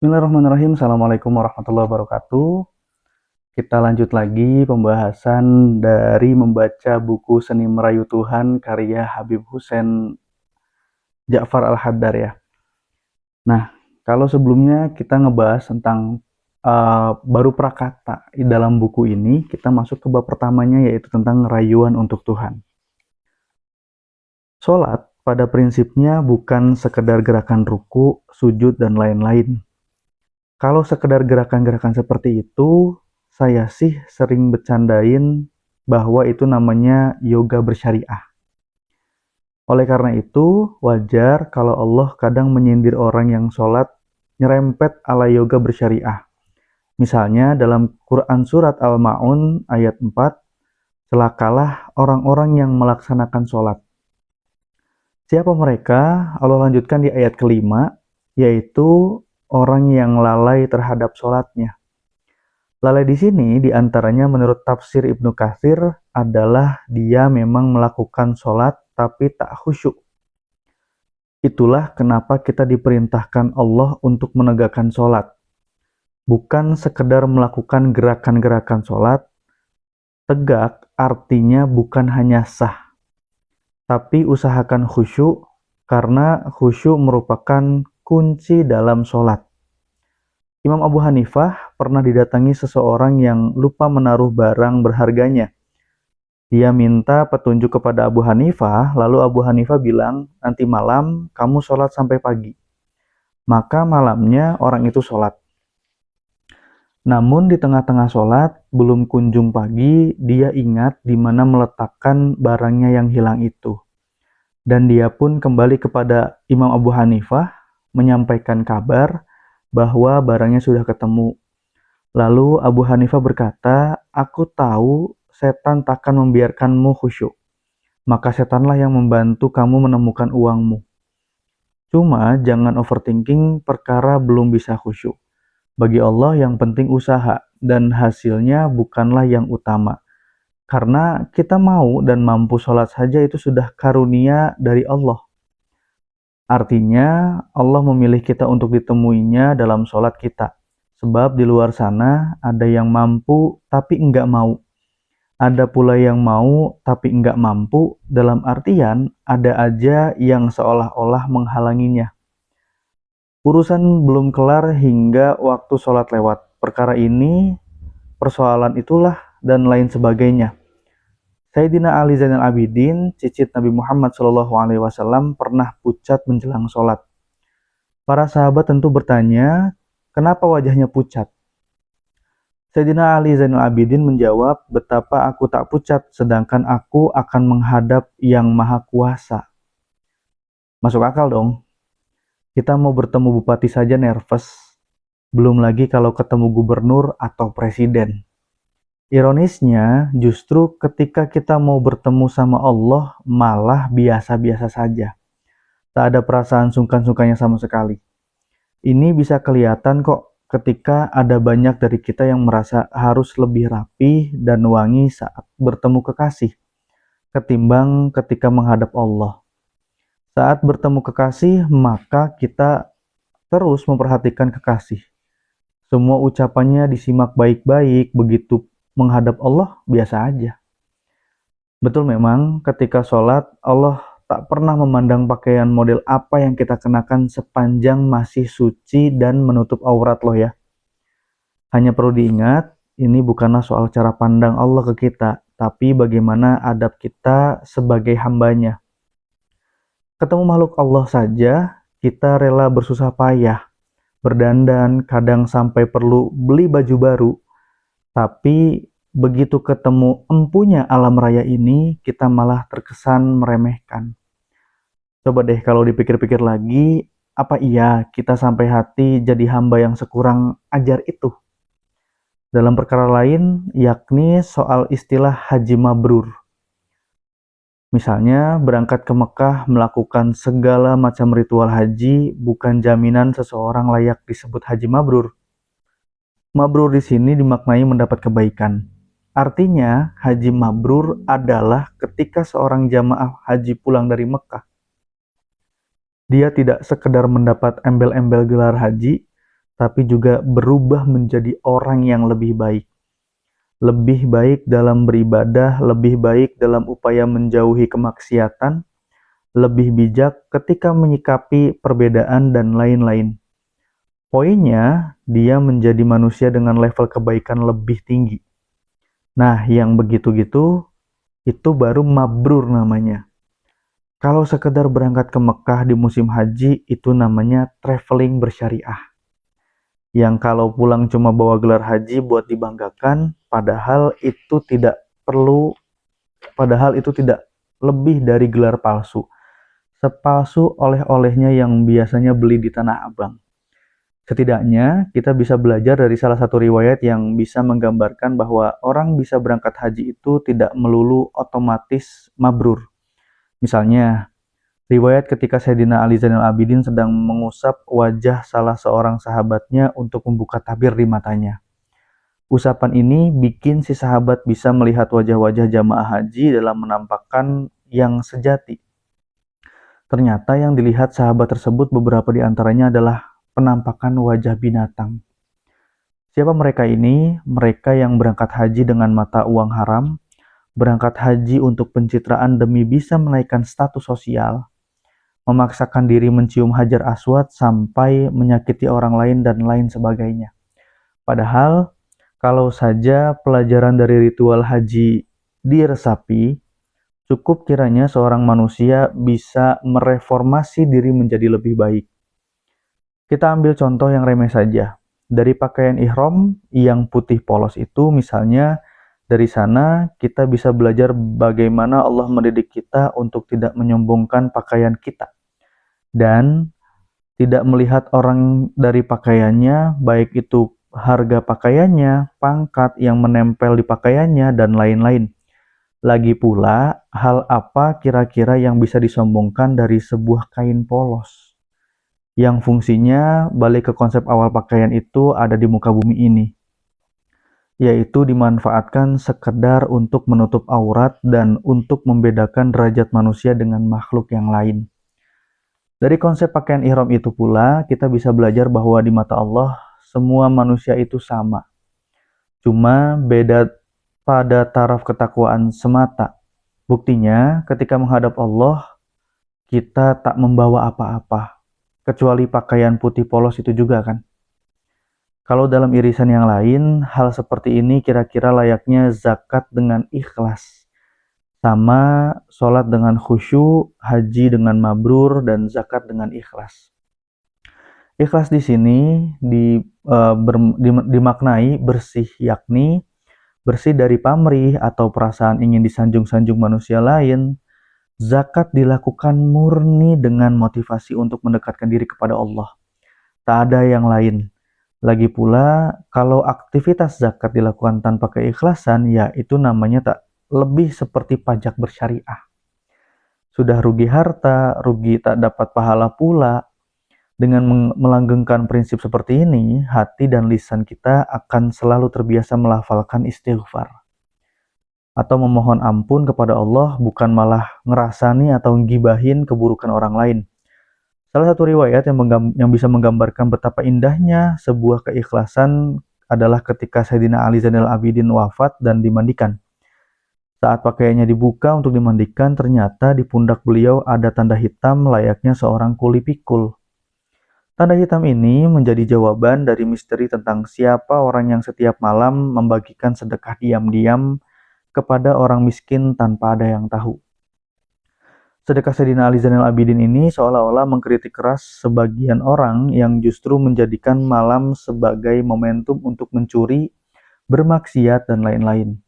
Bismillahirrahmanirrahim. Assalamualaikum warahmatullahi wabarakatuh. Kita lanjut lagi pembahasan dari membaca buku Seni Merayu Tuhan karya Habib Hussein Ja'far Al-Haddar ya. Nah, kalau sebelumnya kita ngebahas tentang baru prakata di dalam buku ini, kita masuk ke bab pertamanya yaitu tentang rayuan untuk Tuhan. Sholat pada prinsipnya bukan sekedar gerakan ruku, sujud, dan lain-lain. Kalau sekedar gerakan-gerakan seperti itu, saya sih sering bercandain bahwa itu namanya yoga bersyariah. Oleh karena itu, wajar kalau Allah kadang menyindir orang yang sholat nyerempet ala yoga bersyariah. Misalnya dalam Quran Surat Al-Ma'un ayat 4, celakalah orang-orang yang melaksanakan sholat. Siapa mereka? Allah lanjutkan di ayat kelima, yaitu orang yang lalai terhadap sholatnya. Lalai di sini diantaranya menurut tafsir Ibnu Katsir adalah dia memang melakukan sholat tapi tak khusyuk. Itulah kenapa kita diperintahkan Allah untuk menegakkan sholat. Bukan sekedar melakukan gerakan-gerakan sholat, tegak artinya bukan hanya sah, tapi usahakan khusyuk karena khusyuk merupakan kunci dalam sholat. Imam Abu Hanifah pernah didatangi seseorang yang lupa menaruh barang berharganya. Dia minta petunjuk kepada Abu Hanifah, lalu Abu Hanifah bilang, nanti malam kamu sholat sampai pagi. Maka malamnya orang itu sholat. Namun di tengah-tengah sholat, belum kunjung pagi, dia ingat di mana meletakkan barangnya yang hilang itu. Dan dia pun kembali kepada Imam Abu Hanifah, menyampaikan kabar bahwa barangnya sudah ketemu. Lalu Abu Hanifah berkata, aku tahu setan takkan membiarkanmu khusyuk. Maka setanlah yang membantu kamu menemukan uangmu. Cuma jangan overthinking perkara belum bisa khusyuk. Bagi Allah yang penting usaha dan hasilnya bukanlah yang utama. Karena kita mau dan mampu sholat saja itu sudah karunia dari Allah. Artinya Allah memilih kita untuk ditemuinya dalam sholat kita. Sebab di luar sana ada yang mampu tapi enggak mau. Ada pula yang mau tapi enggak mampu, dalam artian ada aja yang seolah-olah menghalanginya. Urusan belum kelar hingga waktu sholat lewat. Perkara ini, persoalan itulah dan lain sebagainya. Sayyidina Ali Zainal Abidin, cicit Nabi Muhammad SAW, pernah pucat menjelang sholat. Para sahabat tentu bertanya, kenapa wajahnya pucat? Sayyidina Ali Zainal Abidin menjawab, betapa aku tak pucat, sedangkan aku akan menghadap yang maha kuasa. Masuk akal dong. Kita mau bertemu bupati saja nervous. Belum lagi kalau ketemu gubernur atau presiden. Ironisnya, justru ketika kita mau bertemu sama Allah, malah biasa-biasa saja. Tak ada perasaan sungkan-sungkannya sama sekali. Ini bisa kelihatan kok ketika ada banyak dari kita yang merasa harus lebih rapi dan wangi saat bertemu kekasih, ketimbang ketika menghadap Allah. Saat bertemu kekasih, maka kita terus memperhatikan kekasih. Semua ucapannya disimak baik-baik, begitu menghadap Allah biasa aja. Betul memang ketika sholat Allah tak pernah memandang pakaian model apa yang kita kenakan sepanjang masih suci dan menutup aurat loh ya. Hanya perlu diingat, ini bukanlah soal cara pandang Allah ke kita, tapi bagaimana adab kita sebagai hambanya. Ketemu makhluk Allah saja, kita rela bersusah payah, berdandan, kadang sampai perlu beli baju baru, tapi begitu ketemu empunya alam raya ini, kita malah terkesan meremehkan. Coba deh kalau dipikir-pikir lagi, apa iya kita sampai hati jadi hamba yang sekurang ajar itu? Dalam perkara lain, yakni soal istilah haji mabrur. Misalnya, berangkat ke Mekah melakukan segala macam ritual haji bukan jaminan seseorang layak disebut haji mabrur. Mabrur di sini dimaknai mendapat kebaikan. Artinya, haji mabrur adalah ketika seorang jamaah haji pulang dari Mekah. Dia tidak sekedar mendapat embel-embel gelar haji, tapi juga berubah menjadi orang yang lebih baik. Lebih baik dalam beribadah, lebih baik dalam upaya menjauhi kemaksiatan, lebih bijak ketika menyikapi perbedaan dan lain-lain. Poinnya, dia menjadi manusia dengan level kebaikan lebih tinggi. Nah, yang begitu-gitu, itu baru mabrur namanya. Kalau sekedar berangkat ke Mekah di musim haji, itu namanya traveling bersyariah. Yang kalau pulang cuma bawa gelar haji buat dibanggakan, padahal itu tidak lebih dari gelar palsu. Sepalsu oleh-olehnya yang biasanya beli di Tanah Abang. Setidaknya kita bisa belajar dari salah satu riwayat yang bisa menggambarkan bahwa orang bisa berangkat haji itu tidak melulu otomatis mabrur. Misalnya, riwayat ketika Sayyidina Ali Zainal Abidin sedang mengusap wajah salah seorang sahabatnya untuk membuka tabir di matanya. Usapan ini bikin si sahabat bisa melihat wajah-wajah jamaah haji dalam menampakkan yang sejati. Ternyata yang dilihat sahabat tersebut beberapa di antaranya adalah penampakan wajah binatang. Siapa mereka ini? Mereka yang berangkat haji dengan mata uang haram, berangkat haji untuk pencitraan demi bisa menaikkan status sosial, memaksakan diri mencium hajar aswad sampai menyakiti orang lain dan lain sebagainya. Padahal, kalau saja pelajaran dari ritual haji diresapi, cukup kiranya seorang manusia bisa mereformasi diri menjadi lebih baik. Kita ambil contoh yang remeh saja. Dari pakaian ihram yang putih polos itu misalnya, dari sana kita bisa belajar bagaimana Allah mendidik kita untuk tidak menyombongkan pakaian kita. Dan tidak melihat orang dari pakaiannya, baik itu harga pakaiannya, pangkat yang menempel di pakaiannya, dan lain-lain. Lagi pula, hal apa kira-kira yang bisa disombongkan dari sebuah kain polos? Yang fungsinya balik ke konsep awal pakaian itu ada di muka bumi ini, yaitu dimanfaatkan sekedar untuk menutup aurat dan untuk membedakan derajat manusia dengan makhluk yang lain. Dari konsep pakaian ihram itu pula, kita bisa belajar bahwa di mata Allah, semua manusia itu sama. Cuma beda pada taraf ketakwaan semata. Buktinya, ketika menghadap Allah, kita tak membawa apa-apa. Kecuali pakaian putih polos itu juga kan. Kalau dalam irisan yang lain, hal seperti ini kira-kira layaknya zakat dengan ikhlas. Sama sholat dengan khusyuk, haji dengan mabrur, dan zakat dengan ikhlas. Ikhlas di sini dimaknai bersih, yakni bersih dari pamrih atau perasaan ingin disanjung-sanjung manusia lain. Zakat dilakukan murni dengan motivasi untuk mendekatkan diri kepada Allah. Tak ada yang lain. Lagi pula, kalau aktivitas zakat dilakukan tanpa keikhlasan, ya itu namanya tak lebih seperti pajak bersyariah. Sudah rugi harta, rugi tak dapat pahala pula. Dengan melanggengkan prinsip seperti ini, hati dan lisan kita akan selalu terbiasa melafalkan istighfar atau memohon ampun kepada Allah, bukan malah ngerasani atau ngibahin keburukan orang lain. Salah satu riwayat yang bisa menggambarkan betapa indahnya sebuah keikhlasan adalah ketika Sayyidina Ali Zainal Abidin wafat dan dimandikan. Saat pakaiannya dibuka untuk dimandikan, ternyata di pundak beliau ada tanda hitam layaknya seorang kuli pikul. Tanda hitam ini menjadi jawaban dari misteri tentang siapa orang yang setiap malam membagikan sedekah diam-diam kepada orang miskin tanpa ada yang tahu. Sedekah Sayyidina Ali Zainal Abidin ini seolah-olah mengkritik keras sebagian orang yang justru menjadikan malam sebagai momentum untuk mencuri, bermaksiat, dan lain-lain.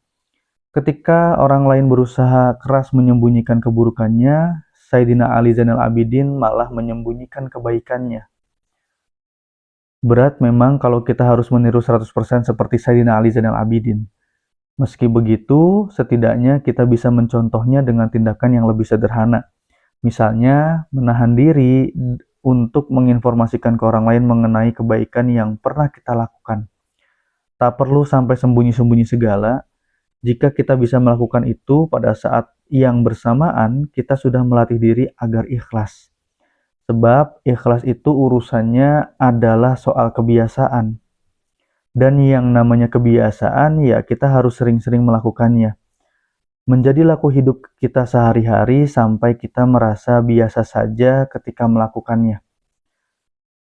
Ketika orang lain berusaha keras menyembunyikan keburukannya, Sayyidina Ali Zainal Abidin malah menyembunyikan kebaikannya. Berat memang kalau kita harus meniru 100% seperti Sayyidina Ali Zainal Abidin. Meski begitu, setidaknya kita bisa mencontohnya dengan tindakan yang lebih sederhana. Misalnya, menahan diri untuk menginformasikan ke orang lain mengenai kebaikan yang pernah kita lakukan. Tak perlu sampai sembunyi-sembunyi segala. Jika kita bisa melakukan itu pada saat yang bersamaan, kita sudah melatih diri agar ikhlas. Sebab ikhlas itu urusannya adalah soal kebiasaan. Dan yang namanya kebiasaan ya kita harus sering-sering melakukannya. Menjadi laku hidup kita sehari-hari sampai kita merasa biasa saja ketika melakukannya.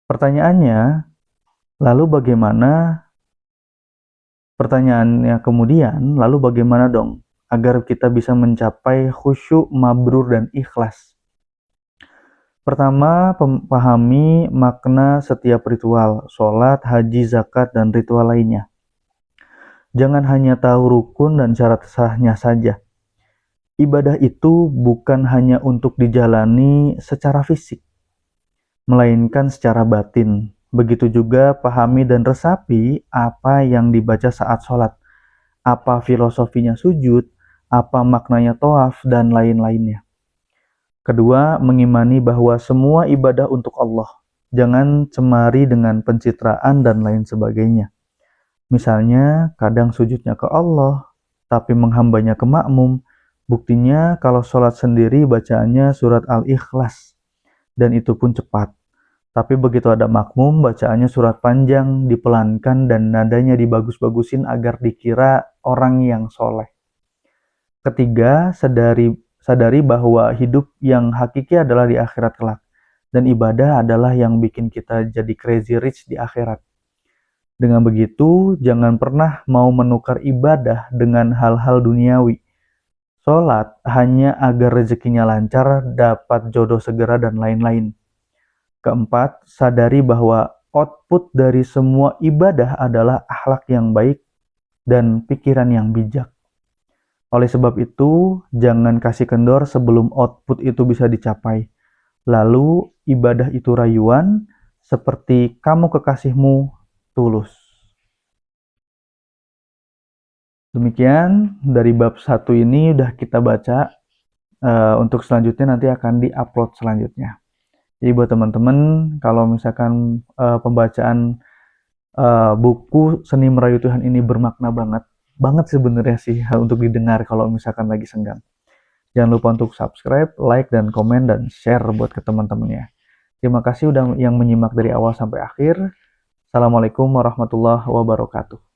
Pertanyaannya, lalu bagaimana? Pertanyaannya kemudian, lalu bagaimana dong agar kita bisa mencapai khusyuk, mabrur, dan ikhlas? Pertama, pahami makna setiap ritual, sholat, haji, zakat, dan ritual lainnya. Jangan hanya tahu rukun dan syarat sahnya saja. Ibadah itu bukan hanya untuk dijalani secara fisik, melainkan secara batin. Begitu juga pahami dan resapi apa yang dibaca saat sholat, apa filosofinya sujud, apa maknanya tawaf, dan lain-lainnya. Kedua, mengimani bahwa semua ibadah untuk Allah. Jangan cemari dengan pencitraan dan lain sebagainya. Misalnya, kadang sujudnya ke Allah, tapi menghambanya ke makmum. Buktinya kalau sholat sendiri bacaannya surat Al-Ikhlas, dan itu pun cepat. Tapi begitu ada makmum, bacaannya surat panjang, dipelankan, dan nadanya dibagus-bagusin agar dikira orang yang soleh. Ketiga, sadari bahwa hidup yang hakiki adalah di akhirat kelak. Dan ibadah adalah yang bikin kita jadi crazy rich di akhirat. Dengan begitu, jangan pernah mau menukar ibadah dengan hal-hal duniawi. Sholat hanya agar rezekinya lancar, dapat jodoh segera, dan lain-lain. Keempat, sadari bahwa output dari semua ibadah adalah akhlak yang baik dan pikiran yang bijak. Oleh sebab itu, jangan kasih kendor sebelum output itu bisa dicapai. Lalu, ibadah itu rayuan, seperti kamu kekasihmu tulus. Demikian, dari bab 1 ini udah kita baca. Untuk selanjutnya nanti akan di-upload selanjutnya. Jadi buat teman-teman, kalau misalkan pembacaan buku Seni Merayu Tuhan ini bermakna banget sebenarnya sih untuk didengar kalau misalkan lagi senggang. Jangan lupa untuk subscribe, like, dan komen, dan share buat ke teman-temannya. Terima kasih udah yang menyimak dari awal sampai akhir. Assalamualaikum warahmatullahi wabarakatuh.